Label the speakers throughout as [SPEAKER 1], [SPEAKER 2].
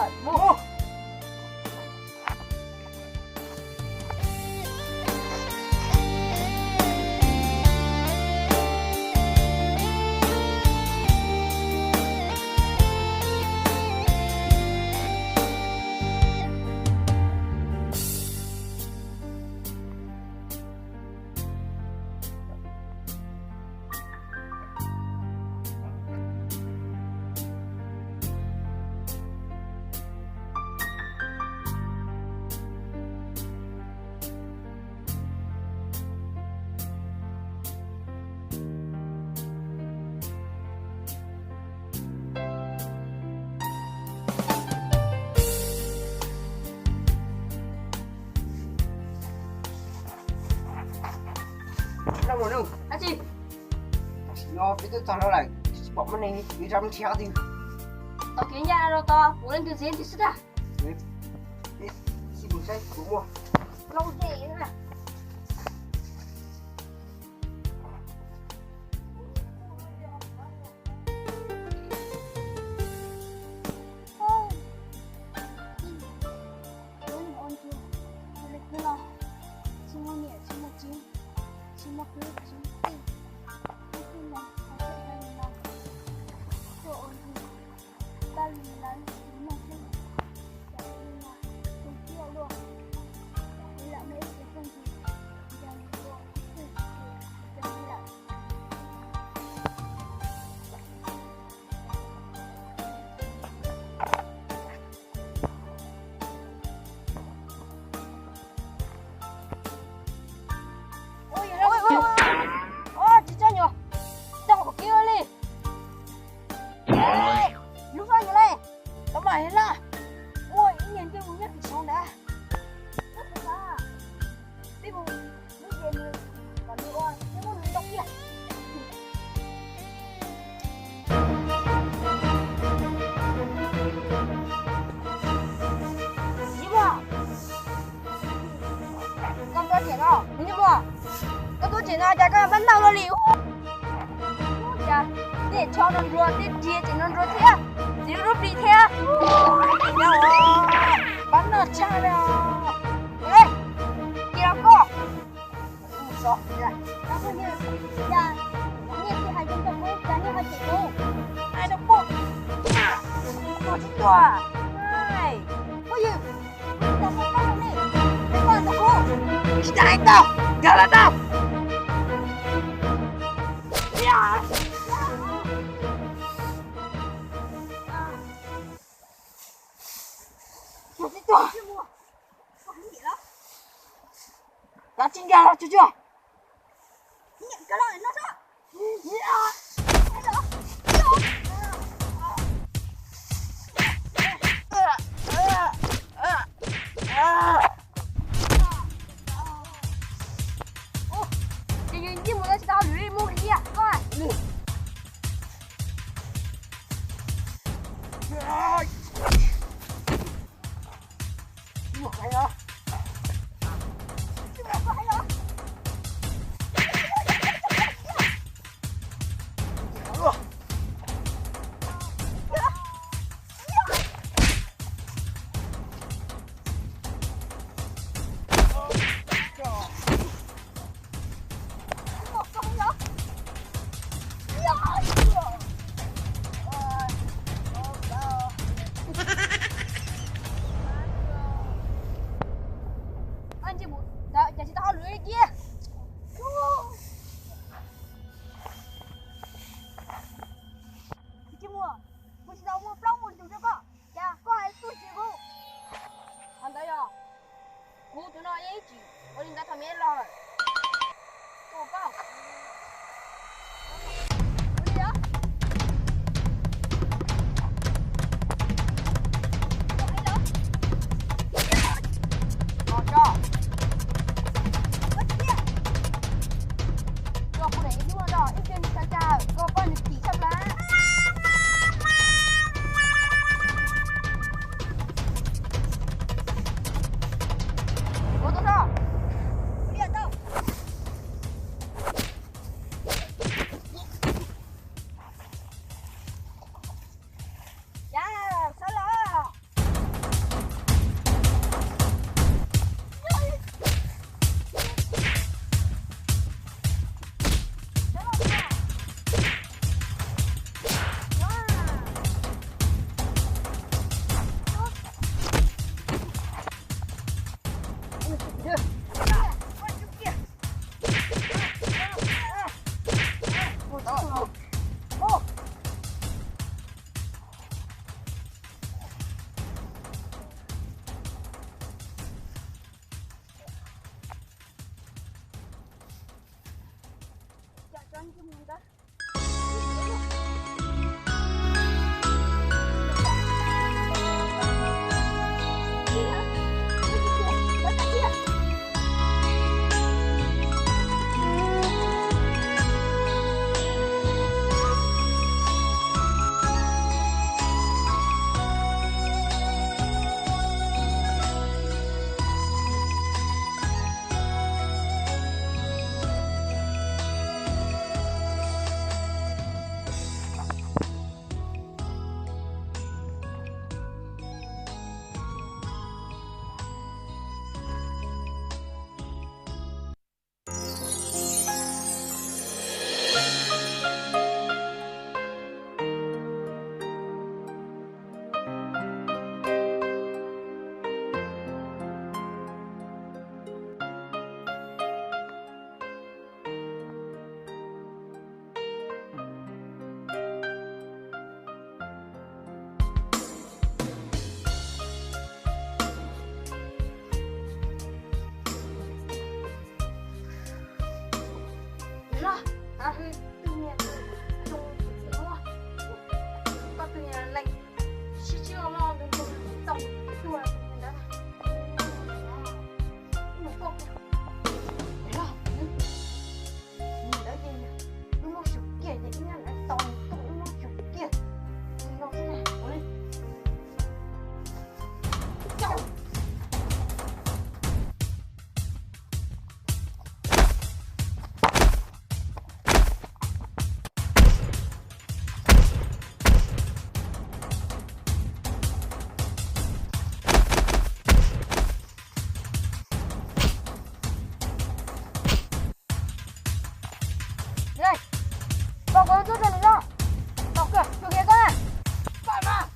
[SPEAKER 1] rồi, mua.
[SPEAKER 2] Đâu rồi đâu?
[SPEAKER 1] Anh chị.
[SPEAKER 2] Nó bây giờ tao nó lại bỏ cái này đi ra bên theo thì
[SPEAKER 1] Tao kiến nhà rồi to, muốn lên từ diễn thì sức à?
[SPEAKER 2] xin một giây của mua.
[SPEAKER 1] Lâu dễ nữa. Chị cho nhỏ. Đọc của kia đi. Lúc sao như này? Nó mày là. Ôi, nhìn cái vùng nhất thì xong đã. Rất là. Đi vùng. Nước về người. Còn đi ôi, cái môn đọc kia. Gì mà? Con có chuyện không? Nhưng mà tôi chỉ nói cho các bạn đầu là liu để cho nó ruột để chia chỉ nó ruột thế chỉ rút đi thế đâu bắn nó cha nào ê kia có sợ ra nó cứ như ya như thì hai chúng ta cũng cả như hai chị cũng ai đâu có chúng ta này có gì tao không có đi cái con tao cũng chỉ đánh tao nhớ là tao Cá chín gà rồi, chưa? Nhận cái này nó sao? Đi mua cái tao đi mua cái gì à? Coi. Mua cái đó. Mua cái đó. 来，报告作战领导，老哥，就别干，干嘛？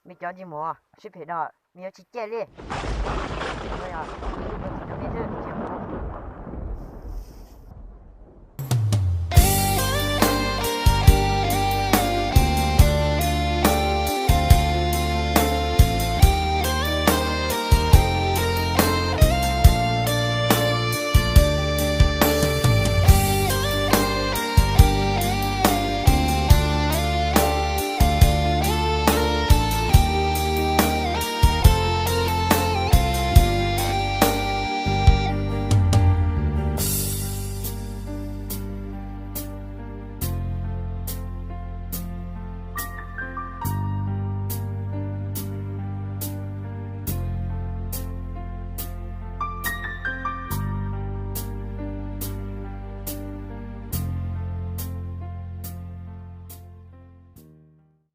[SPEAKER 1] 没交寂寞，谁陪着？没有去见脸。哎呀，